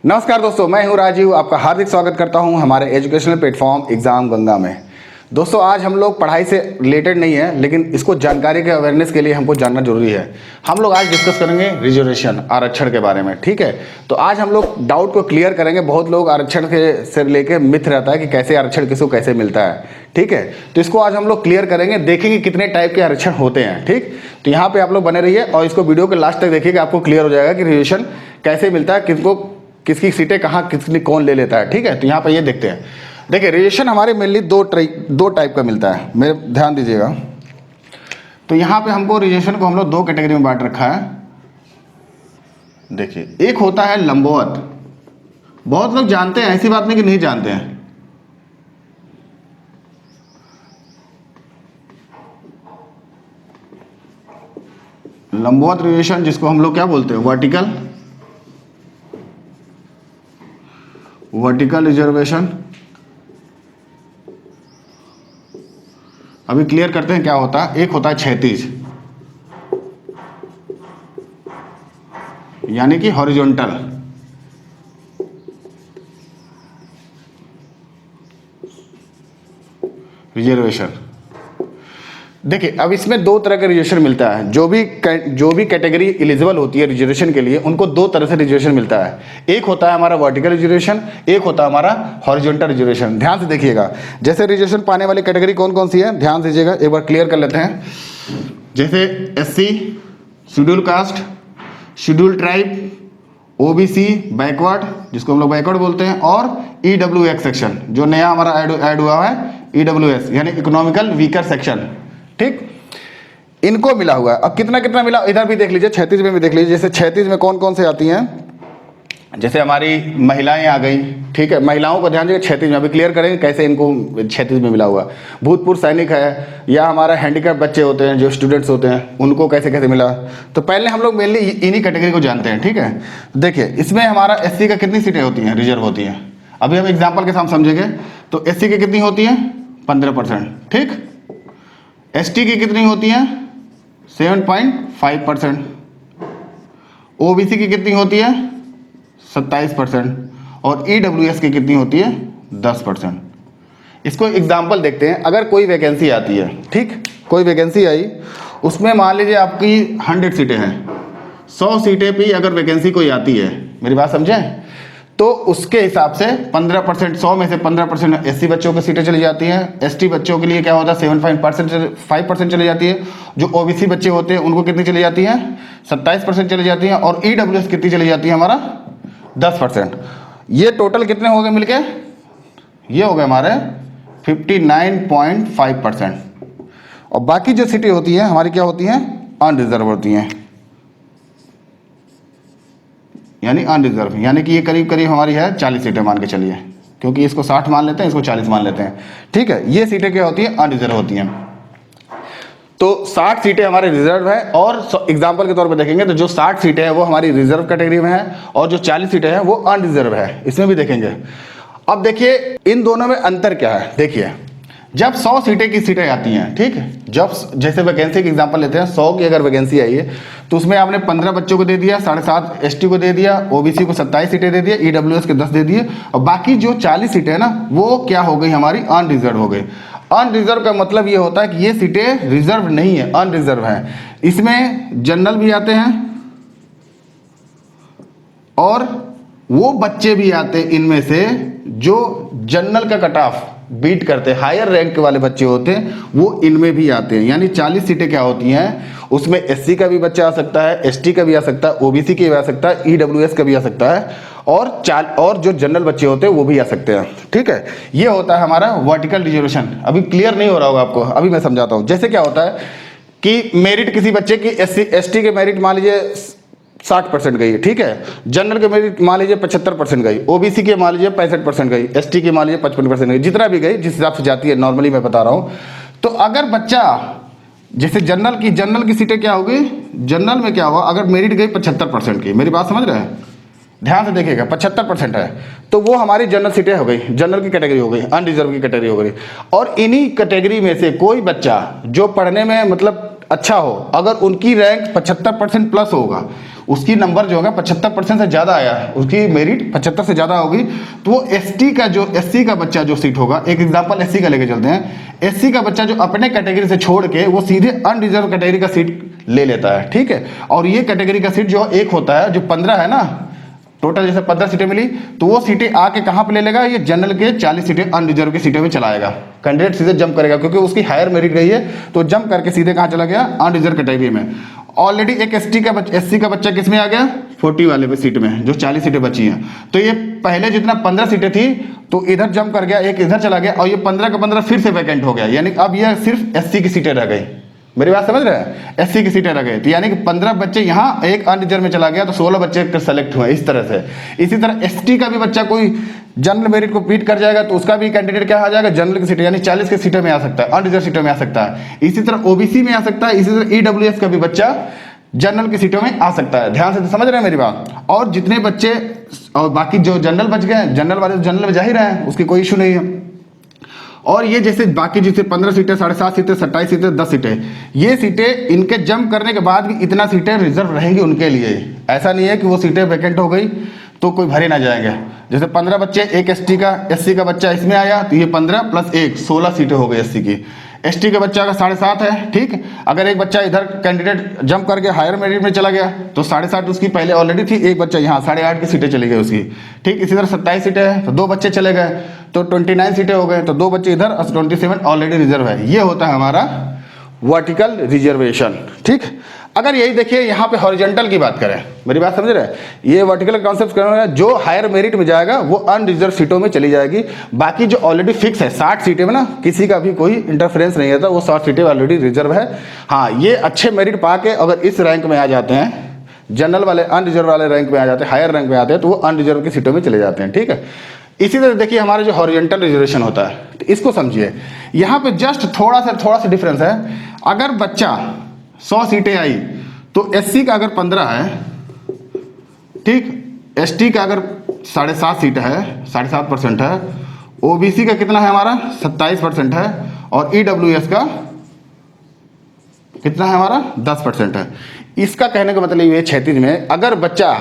नमस्कार दोस्तों, मैं हूं राजीव। आपका हार्दिक स्वागत करता हूं हमारे एजुकेशनल प्लेटफॉर्म एग्ज़ाम गंगा में। दोस्तों, आज हम लोग पढ़ाई से रिलेटेड नहीं है, लेकिन इसको जानकारी के अवेयरनेस के लिए हमको जानना जरूरी है। हम लोग आज डिस्कस करेंगे रिजर्वेशन, आरक्षण के बारे में। ठीक है, तो आज हम लोग डाउट को क्लियर करेंगे। बहुत लोग आरक्षण के से लेके मिथ रहता है कि कैसे आरक्षण किसको कैसे मिलता है। ठीक है, तो इसको आज हम लोग क्लियर करेंगे, देखेंगे कितने टाइप के आरक्षण होते हैं। ठीक, तो यहाँ पे आप लोग बने रहिए और इसको वीडियो के लास्ट तक देखिएगा, आपको क्लियर हो जाएगा कि रिजर्वेशन कैसे मिलता है, किसको किसकी सीटें कहाँ किसने कौन ले लेता है। ठीक है, तो यहाँ पे ये देखते हैं। देखिए, रिजर्वेशन हमारे मेनली दो टाइप का मिलता है, मेरे ध्यान दीजिएगा। तो यहाँ पे हमको रिजर्वेशन को हम लोग दो कैटेगरी में बांट रखा है। देखिए, एक होता है लंबवत। बहुत लोग जानते हैं, ऐसी बात नहीं कि नहीं जानते हैं। लंबवत रिजर्वेशन जिसको हम लोग क्या बोलते हैं, वर्टिकल रिजर्वेशन। अभी क्लियर करते हैं क्या होता है। एक होता है क्षैतिज, यानी कि हॉरिजॉन्टल। रिजर्वेशन देखिए, अब इसमें दो तरह का रिजर्वेशन मिलता है। जो भी कैटेगरी एलिजिबल होती है रिजर्वेशन के लिए, उनको दो तरह से रिजर्वेशन मिलता है। एक होता है हमारा वर्टिकल रिजर्वेशन, एक होता है हमारा हॉरिजॉन्टल रिजर्वेशन। ध्यान से देखिएगा, जैसे रिजर्वेशन पाने वाली कैटेगरी कौन कौन सी है, ध्यान दीजिएगा, एक बार क्लियर कर लेते हैं। जैसे SC, schedule caste, schedule tribe, OBC, backward जिसको हम लोग बैकवर्ड बोलते हैं, और EWS सेक्शन जो नया हमारा ऐड हुआ है, EWS यानी इकोनॉमिकल वीकर सेक्शन। ठीक, इनको मिला हुआ है। अब कितना कितना मिला इधर भी देख लीजिए, 36 में भी देख लीजिए। जैसे 36 में कौन कौन से आती हैं, जैसे हमारी महिलाएं आ गई। ठीक है, महिलाओं को ध्यान दीजिए, 36 में अभी क्लियर करेंगे कैसे इनको 36 में मिला हुआ। भूतपूर्व सैनिक है, या हमारा हैंडीकैप बच्चे होते हैं जो स्टूडेंट्स होते हैं, उनको कैसे कैसे मिला। तो पहले हम लोग मेनली इन्हीं कैटेगरी को जानते हैं। ठीक है, देखिए इसमें हमारा SC का कितनी सीटें होती हैं, रिजर्व होती हैं। अभी हम एग्जाम्पल के साथ समझेंगे। तो SC की कितनी होती है, 15%। ठीक, ST की कितनी होती है, 7.5%। OBC की कितनी होती है, 27%। और EWS की कितनी होती है, 10%। इसको एग्जाम्पल देखते हैं। अगर कोई वैकेंसी आती है, ठीक, कोई वैकेंसी आई, उसमें मान लीजिए आपकी 100 सीटें हैं, 100 सीटें पे अगर वैकेंसी कोई आती है, मेरी बात समझें, तो उसके हिसाब से 15%, 100 में से 15% SC बच्चों की सीटें चली जाती हैं। ST बच्चों के लिए क्या होता है, 7.5% चली जाती है। जो OBC बच्चे होते हैं उनको कितनी चली जाती है, 27% चली जाती हैं। और EWS कितनी चली जाती है, हमारा 10%। ये टोटल कितने हो गए मिलके, ये हो गए हमारे 59.5%। और बाकी जो सीटें होती हैं हमारी क्या होती हैं, अनरिजर्व होती हैं, यानी अनरिजर्व, यानी कि ये करीब करीब हमारी है 40 सीटें मान के चलिए, क्योंकि इसको 60 मान लेते हैं, इसको 40 मान लेते हैं। ठीक है, ये सीटें क्या होती हैं, अनरिजर्व होती हैं। तो 60 सीटें हमारे रिजर्व है। और एग्जांपल के तौर पे देखेंगे तो जो 60 सीटें हैं वो हमारी रिजर्व कैटेगरी में है, और जो 40 सीटें हैं वो अनरिजर्व है, इसमें भी देखेंगे। अब देखिए इन दोनों में अंतर क्या है। देखिए, जब 100 सीटें की सीटें आती हैं, ठीक है, जब जैसे वैकेंसी की एग्जांपल लेते हैं, 100 की अगर वैकेंसी आई है तो उसमें आपने 15 बच्चों को दे दिया, 7.5 ST को दे दिया, OBC को 27 सीटें दे दिया, EWS के 10 दे दिए, और बाकी जो 40 सीटें हैं ना, वो क्या हो गई, हमारी अनरिजर्व हो गई। अनरिजर्व का मतलब ये होता है कि ये सीटें रिजर्व नहीं है, अनरिजर्व है। इसमें जनरल भी आते हैं और वो बच्चे भी आते हैं इनमें से जो जनरल का कट ऑफ बीट करते हैं, हायर रैंक वाले बच्चे होते हैं, वो इनमें भी आते हैं। यानी 40 सीटें क्या होती हैं, उसमें SC का भी बच्चा आ सकता है, ST का भी आ सकता है, OBC का भी आ सकता है, EWS का भी आ सकता है, और जो जनरल बच्चे होते हैं वो भी आ सकते हैं। ठीक है, ये होता है हमारा वर्टिकल रिजर्वेशन। अभी क्लियर नहीं हो रहा होगा आपको, अभी मैं समझाता हूँ। जैसे क्या होता है कि मेरिट किसी बच्चे की SC ST के मेरिट मान लीजिए 60% गई, ठीक है, जनरल के मेरिट मान लीजिए 75% गई, OBC के मान लीजिए 65% गई, ST की मान लीजिए 55% गई, जितना भी गई, जिस हिसाब से जाती है, नॉर्मली मैं बता रहा हूँ। तो अगर बच्चा जैसे जनरल की सीटें क्या होगी, जनरल में क्या हुआ, अगर मेरिट गई 75% की, मेरी बात समझ रहे हैं, ध्यान से देखिएगा, 75% है, तो वो हमारी जनरल सीटें हो गई, जनरल की कैटेगरी हो गई, अनरिजर्व की कैटेगरी हो गई। और इन्हीं कैटेगरी में से कोई बच्चा जो पढ़ने में मतलब अच्छा हो, अगर उनकी रैंक 75% प्लस होगा, उसकी नंबर जो होगा 75% से ज़्यादा आया है, उसकी मेरिट 75 से ज़्यादा होगी, तो वो एसटी का जो एससी का बच्चा जो सीट होगा, एक एग्जांपल एससी का लेके चलते हैं, एससी का बच्चा जो अपने कैटेगरी से छोड़ के वो सीधे अनरिजर्व कैटेगरी का सीट ले लेता है, ठीक है। और ये कैटेगरी का सीट जो एक होता है, जो 15 है ना, टोटल जैसे 15 सीटें मिली, तो वो सीटें आके कहाँ पे ले लेगा, ये जनरल के 40 सीटें अनरिजर्व की सीटें में चलाएगा। कैंडिडेट सीधे जंप करेगा क्योंकि उसकी हायर मेरिट रही है, तो जंप करके सीधे कहाँ चला गया, अनरिजर्व कैटेगरी में। ऑलरेडी एक एससी का बच्चा किस में आ गया, 40 वाले पे सीट में, जो 40 सीटें बची हैं। तो ये पहले जितना 15 सीटें थी तो इधर जंप कर गया, एक इधर चला गया, और ये 15 का 15 फिर से वैकेंट हो गया, यानी अब ये सिर्फ एससी की सीटें रह गई। मेरी बात समझ रहे हैं, एससी की सीटें रह गई, तो यानी कि 15 बच्चे यहाँ, एक अनरिजर्व में चला गया, तो 16 बच्चे सेलेक्ट हुए इस तरह से। इसी तरह एसटी का भी बच्चा कोई जनरल मेरिट को बीट कर जाएगा तो उसका भी कैंडिडेट क्या आ जाएगा, जनरल की सीटें, यानी 40 की सीटें में आ सकता है, अनरिजर्व सीटों में आ सकता है। इसी तरह ओबीसी में आ सकता है, इसी तरह ईडब्ल्यूएस का भी बच्चा जनरल की सीटों में आ सकता है। ध्यान से तो समझ रहे हैं मेरी बात। और जितने बच्चे और बाकी जो जनरल बच गए, जनरल वाले तो जनरल में जा ही रहे हैं, उसकी कोई इशू नहीं है। और ये जैसे बाकी जैसे 15 सीटें, 7.5 सीटें, 27 सीटें, 10 सीटें, ये सीटें इनके जंप करने के बाद भी इतना सीटें रिजर्व रहेंगी उनके लिए। ऐसा नहीं है कि वो सीटें वैकेंट हो गई तो कोई भरे ना जाएंगे। जैसे 15 बच्चे, एक एससी का बच्चा इसमें आया, तो ये 15 + 1 16 सीटें हो गई एससी की। एसटी के बच्चा का 7.5 है, ठीक। अगर एक बच्चा इधर कैंडिडेट जंप करके हायर मेरिट में चला गया तो 7.5 उसकी पहले ऑलरेडी थी, एक बच्चा यहाँ 8.5 की सीटें चली गई उसकी, ठीक। इसी तरह 27 सीटें हैं तो 2 बच्चे चले गए तो 29 सीटें हो गए, तो 2 बच्चे इधर और 27 ऑलरेडी रिजर्व है। ये होता है हमारा वर्टिकल रिजर्वेशन, ठीक। अगर यही देखिए यहाँ पे हॉरिजॉन्टल की बात करें, मेरी बात समझ रहे हैं, ये वर्टिकल कॉन्सेप्ट करना है, जो हायर मेरिट में जाएगा वो अनरिजर्व सीटों में चली जाएगी। बाकी जो ऑलरेडी फिक्स है 60 सीटें में ना, किसी का भी कोई इंटरफेरेंस नहीं रहता, वो 60 सीटें ऑलरेडी रिजर्व है। हाँ, ये अच्छे मेरिट पा के अगर इस रैंक में आ जाते हैं, जनरल वाले अनरिजर्व वाले रैंक में आ जाते हैं, हायर रैंक में आते हैं, तो वो अनरिजर्व की सीटों में चले जाते हैं, ठीक है। इसी तरह देखिए हमारा जो हॉरिजॉन्टल रिजर्वेशन होता है, तो इसको समझिए। यहाँ पे जस्ट थोड़ा सा डिफरेंस है। अगर बच्चा 100 सीटें आई तो एससी का अगर 15 है, ठीक, एसटी का अगर 7.5 सीट है, 7.5% है, ओबीसी का कितना है हमारा 27% है, और ईडब्ल्यूएस का कितना है हमारा 10% है। इसका कहने का मतलब ये 36 में अगर बच्चा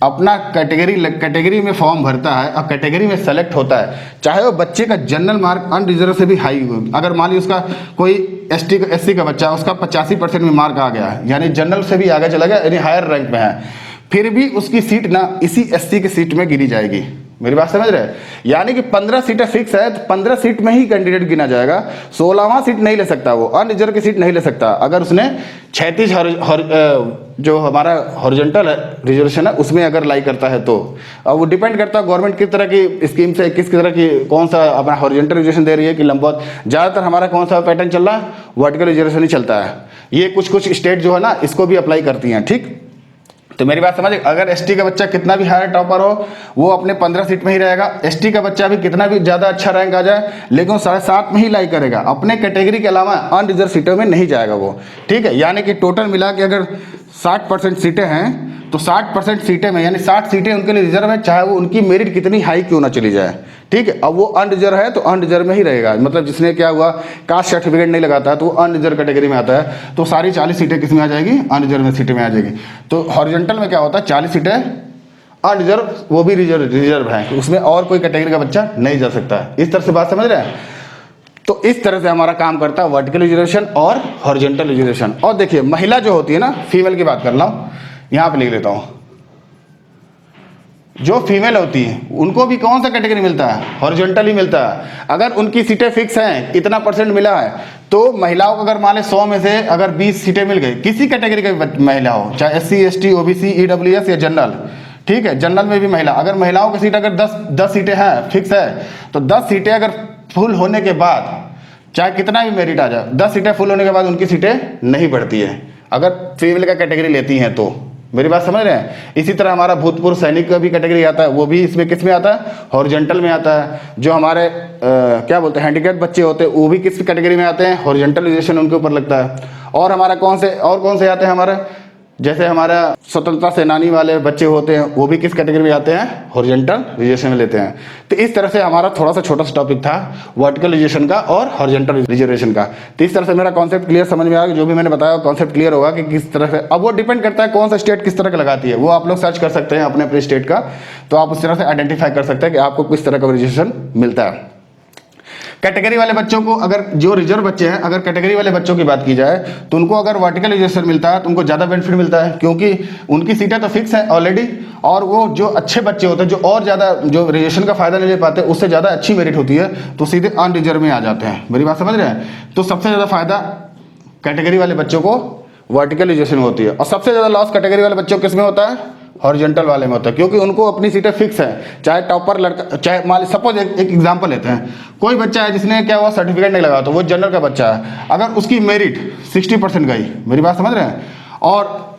अपना कैटेगरी में फॉर्म भरता है और कैटेगरी में सेलेक्ट होता है, चाहे वो बच्चे का जनरल मार्क अनरिजर्व से भी हाई हो, अगर मान ली उसका कोई एससी का बच्चा, उसका 85% में मार्क आ गया, यानी जनरल से भी आगे चला गया, यानी हायर रैंक में है, फिर भी उसकी सीट ना इसी एससी की सीट में गिनी जाएगी। मेरी बात समझ रहे हैं, यानी कि 15 सीटें फिक्स है तो 15 सीट में ही कैंडिडेट गिना जाएगा। 16वां सीट नहीं ले सकता, वो अनरिजर्व की सीट नहीं ले सकता। अगर उसने 36 जो हमारा हॉरिजॉन्टल रिजर्वेशन है उसमें अगर लाई करता है तो। अब वो डिपेंड करता है गवर्नमेंट किस तरह की स्कीम से, किस तरह की कौन सा अपना हॉरिजॉन्टल रिजर्वेशन दे रही है कि लंबवत। ज़्यादातर हमारा कौन सा पैटर्न चल रहा है, वर्टिकल रिजर्वेशन ही चलता है। ये कुछ स्टेट जो है ना इसको भी अप्लाई करती हैं, ठीक। तो मेरी बात समझिए, अगर एसटी का बच्चा कितना भी हायर टॉपर हो वो अपने 15 सीट में ही रहेगा। एसटी का बच्चा भी कितना भी ज़्यादा अच्छा रैंक आ जाए लेकिन 7.5 में ही लाई करेगा, अपने कैटेगरी के अलावा अनरिजर्व सीटों में नहीं जाएगा वो, ठीक है। यानी कि टोटल मिला के अगर 60% सीटें हैं तो 60% सीटें में यानी 60 सीटें उनके लिए रिजर्व है, चाहे वो उनकी मेरिट कितनी हाई क्यों ना चली जाए, ठीक है। अब वो अनरिजर्व है तो अनरिजर्व में ही रहेगा, मतलब जिसने क्या हुआ कास्ट सर्टिफिकेट नहीं लगाता है तो वो अनरिजर्व कैटेगरी में आता है, तो सारी 40 सीटें किस में आ जाएगी, अनरिजर्व में सीटें में आ जाएगी। तो हॉरिजॉन्टल में क्या होता है 40 सीटें अनरिजर्व, वो भी रिजर्व है, उसमें और कोई कैटेगरी का बच्चा नहीं जा सकता है। इस तरह से बात समझ रहे हैं। तो इस तरह से हमारा काम करता है वर्टिकल रिजर्वेशन और हॉरिजॉन्टल रिजर्वेशन। और देखिए महिला जो होती है ना, फीमेल की बात कर रहा हूँ, यहाँ पे लिख लेता हूँ। जो फीमेल होती है उनको भी कौन सा कैटेगरी मिलता है, हॉरिजॉन्टल ही मिलता है। अगर उनकी सीटें फिक्स हैं, इतना % मिला है, तो महिलाओं को अगर मान लें 100 में से अगर 20 सीटें मिल गई, किसी कैटेगरी का महिला हो, चाहे SC ST OBC EWS या जनरल, ठीक है, जनरल में भी महिला, अगर महिलाओं की सीट अगर 10 सीटें हैं फिक्स है, तो 10 सीटें अगर फुल होने के बाद चाहे कितना भी मेरिट आ जाए, 10 सीटें फुल होने के बाद उनकी सीटें नहीं बढ़ती है अगर फीमेल का कैटेगरी लेती हैं तो। मेरी बात समझ रहे हैं। इसी तरह हमारा भूतपूर्व सैनिक का भी कैटेगरी आता है, वो भी इसमें किस में आता है, हॉरिजॉन्टल में आता है। जो हमारे क्या बोलते हैं हैंडीकैप बच्चे होते हैं वो भी किस कैटेगरी में आते हैं, हॉरिजॉन्टल रिजर्वेशन उनके ऊपर लगता है। और हमारा कौन से आते हैं हमारे जैसे हमारा स्वतंत्रता सेनानी वाले बच्चे होते हैं वो भी किस कैटेगरी में आते हैं, हॉरिजॉन्टल रिजर्वेशन में लेते हैं। तो इस तरह से हमारा थोड़ा सा छोटा सा टॉपिक था वर्टिकल रिजर्वेशन का और हॉरिजॉन्टल रिजर्वेशन का। तो इस तरह से मेरा कॉन्सेप्ट क्लियर समझ में आया, जो भी मैंने बताया कॉन्सेप्ट क्लियर होगा कि किस तरह से। अब वो डिपेंड करता है कौन सा स्टेट किस तरह का लगाती है, वो आप लोग सर्च कर सकते हैं अपने अपने स्टेट का, तो आप उस तरह से आइडेंटिफाई कर सकते हैं कि आपको किस तरह का रिजर्वेशन मिलता है। कैटेगरी वाले बच्चों को, अगर जो रिजर्व बच्चे हैं, अगर कैटेगरी वाले बच्चों की बात की जाए तो उनको अगर वर्टिकल रिजर्वेशन मिलता है तो उनको ज़्यादा बेनिफिट मिलता है, क्योंकि उनकी सीटें तो फिक्स है ऑलरेडी, और वो जो अच्छे बच्चे होते हैं जो और ज़्यादा जो रिजर्वेशन का फायदा नहीं ले पाते, उससे ज़्यादा अच्छी मेरिट होती है, तो सीधे अनरिजर्व में आ जाते हैं। मेरी बात समझ रहे हैं? तो सबसे ज़्यादा फायदा कैटेगरी वाले बच्चों को वर्टिकल रिजर्वेशन होती है, और सबसे ज़्यादा लॉस कैटेगरी वाले बच्चों किस में होता है, हॉरिजॉन्टल वाले में होता है, क्योंकि उनको अपनी सीटें फिक्स हैं। चाहे टॉपर लड़का, चाहे मान सपोज एक एग्जांपल लेते हैं, कोई बच्चा है जिसने क्या हुआ सर्टिफिकेट नहीं लगा, तो वो जनरल का बच्चा है, अगर उसकी मेरिट 60% गई, मेरी बात समझ रहे हैं, और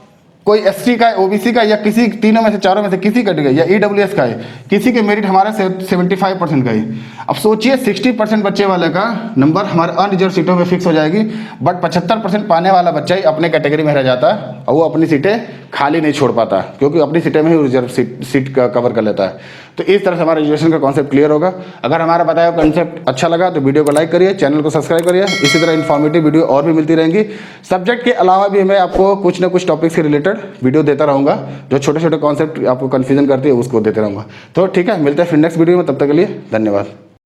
कोई एससी का है, ओबीसी का, या किसी तीनों में से चारों में से किसी का गई, या ईडब्ल्यूएस का है, किसी के मेरिट हमारे 75% गई। अब सोचिए 60% बच्चे वाले का नंबर हमारे अनरिजर्व सीटों में फिक्स हो जाएगी, बट 75% पाने वाला बच्चा ही अपने कैटेगरी में रह जाता है, और वो अपनी सीटें खाली नहीं छोड़ पाता, क्योंकि अपनी सीटें में ही रिजर्व सीट का कवर कर लेता है। तो इस तरह से हमारा रिजर्वेशन का कॉन्सेप्ट क्लियर होगा। अगर हमारा बताया कॉन्सेप्ट अच्छा लगा तो वीडियो को लाइक करिए, चैनल को सब्सक्राइब करिए। इसी तरह इन्फॉर्मेटिव वीडियो और भी मिलती रहेंगी। सब्जेक्ट के अलावा भी मैं आपको कुछ ना कुछ टॉपिक्स के रिलेटेड वीडियो देता रहूँगा, जो छोटे छोटे कॉन्सेप्ट आपको कन्फ्यूजन करती है उसको देते रहूँगा। तो ठीक है, मिलते हैं फिर नेक्स्ट वीडियो में, तब तक के लिए धन्यवाद।